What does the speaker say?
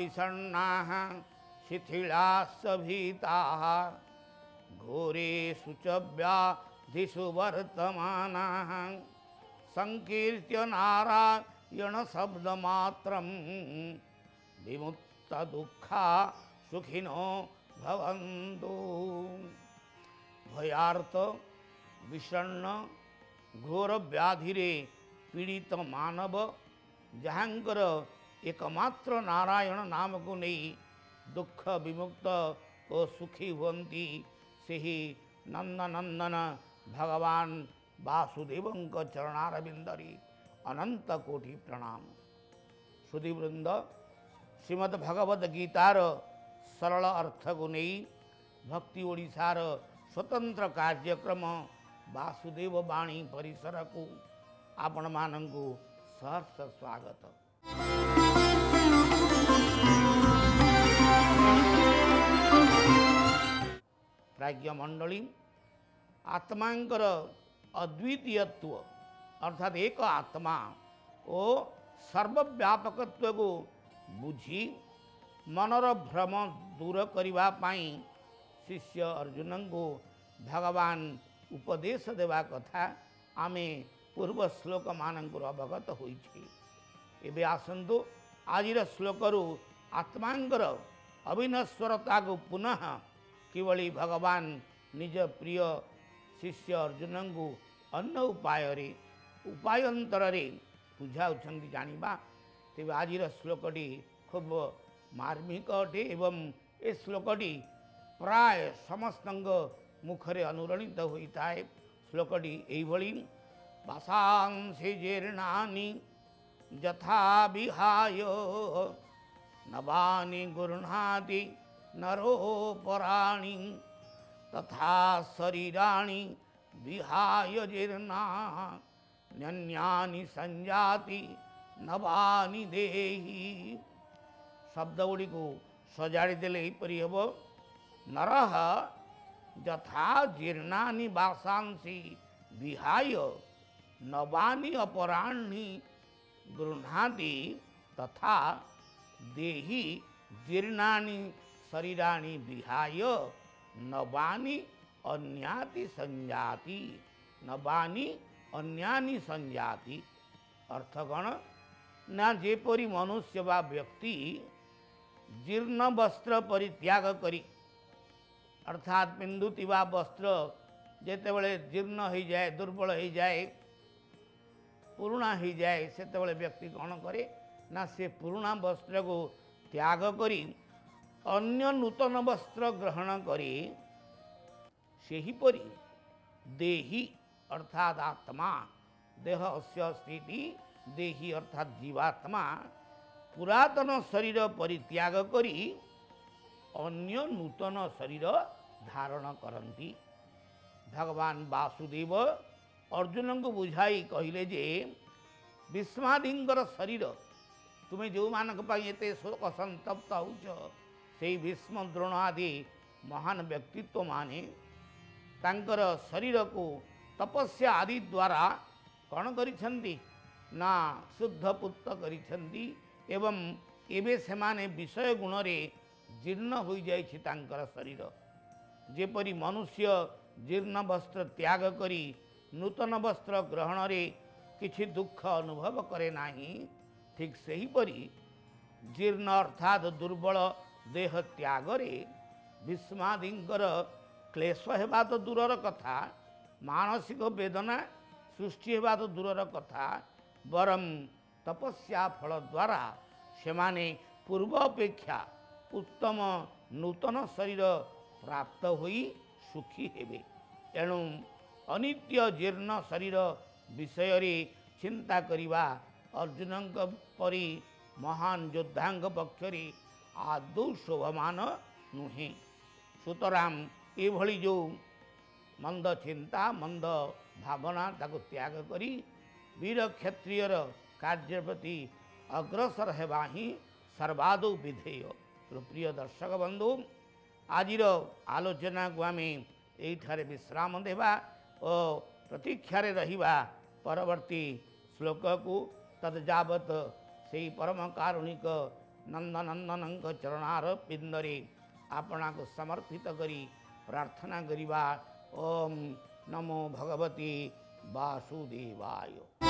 विषण्णाः शिथिलाश्च भीताः घोरेषु च व्याधिषु वर्तमानाः संकीर्त्य नारायणशब्दमात्रं विमुक्तदुःखा सुखिनो भवन्तु। भयार्थ विषण्ण घोर व्याधिरे पीड़ित मानव जहाँकर एकमात्र नारायण नाम को नहीं दुख विमुक्त और सुखी हुंती सेही नंदनंदन भगवान वासुदेवंक चरणारविंदरी अनंत कोटि प्रणाम। सुधीवृंद श्रीमद् भगवद गीतार सरल अर्थ को नहीं भक्ति ओडिशार स्वतंत्र कार्यक्रम वासुदेव वाणी परिसर को आपण मानंकु सहर्ष स्वागत। प्राज्ञ मंडली आत्मांकर अद्वितीयत्व अर्थात एक आत्मा ओ सर्वव्यापकत्व को बुझी मनर भ्रम दूर करने पाई शिष्य अर्जुन को भगवान उपदेश देवा कथा आमे पूर्व श्लोक मानक अवगत होइछि। एबे आसंतु आजिर श्लोकरु आत्मांकर अविनश्वरता को पुनः किवली भगवान निज प्रिय शिष्य अर्जुन को अन्य उपायंतर बुझाउछन्ति जानिबा। तेबे आजिर श्लोकटी खूब मार्मिक अटे एवं ए श्लोकटी प्राय समस्तंग मुखरे अनुरणित होता है। श्लोकटी एभली वासांसि जीर्णानि यथा विहाय नवानि गृह्णाति नरोपराणि तथा शरीराणि विहाय जीर्णान्यानि संजाति नवानि देहि। शब्द गुड़ी को सजाड़ी देले एपरि हेब नरः यथा जीर्णानि वासांसि विहाय नवानि अपराणि गृह्णाति तथा देहि जीर्णानि शरीराणि विहाय नवानि अन्याति संजाति नवानि अन्यानि संजाति। अर्थगण ना जेपरि मनुष्य बा व्यक्ति जीर्ण वस्त्र परित्याग करी अर्थात पिंधुवा वस्त्र जेते बळे जीर्ण हो जाए दुर्बल हो जाए पुराणा हो जाए सेते बळे व्यक्ति कौन करे ना से पुराणा वस्त्र को त्याग करी अन्य नूतन वस्त्र ग्रहण करी सेहीपरि देही अर्थात आत्मा देह अस्य स्थिति देही अर्थात जीवात्मा पुरातन शरीर परित्याग करी अन्य नूतन शरीर धारण करती। भगवान वासुदेव अर्जुन को बुझाई कहले जे भीष्मादिंकर शरीर तुम्हें जो मानक एते शोक संतप्त होच से भीष्म द्रोण आदि महान व्यक्तित्व माने तांकर शरीर को तपस्या आदि द्वारा कौन करिछंती ना शुद्ध पुत्र करिछंती एवं एबे सेमाने विषय गुण रे जीर्ण हो जाइछि तांकर शरीर। जेपरि मनुष्य जीर्ण वस्त्र त्याग करी नूतन वस्त्र ग्रहण रे किछि दुख अनुभव करे नाही ठीक सेहीपरि जीर्ण अर्थात दुर्बल देह त्याग रे भीष्मादिंकर क्लेश हेबा तो दूरर कथा मानसिक वेदना सृष्टि हेबा तो दूरर कथा बरम तपस्या फल द्वारा सेमाने पूर्व अपेक्षा उत्तम नूतन शरीर प्राप्त होई सुखी हेबे। एणु अनित्य जीर्ण शरीर विषय रे चिंता करिबा अर्जुन परी महान योद्धांग पक्षरे आदौ शोभमान नुहे। सुतराम एभली जो मंद चिंता मंद भावना ताको त्याग करी वीर क्षत्रियर कार्य प्रति अग्रसर हेबा ही सर्वादौ विधेय। प्रिय दर्शक बंधु आजिर आलोचना को आम यही विश्राम देवा और प्रतीक्षार रहिबा परवर्ती श्लोक को तदजावत से परम कारुणिक नंदनंदन चरणार पिंदरे आपना को समर्पित करी प्रार्थना करिबा। ओम नमो भगवते वासुदेवाय।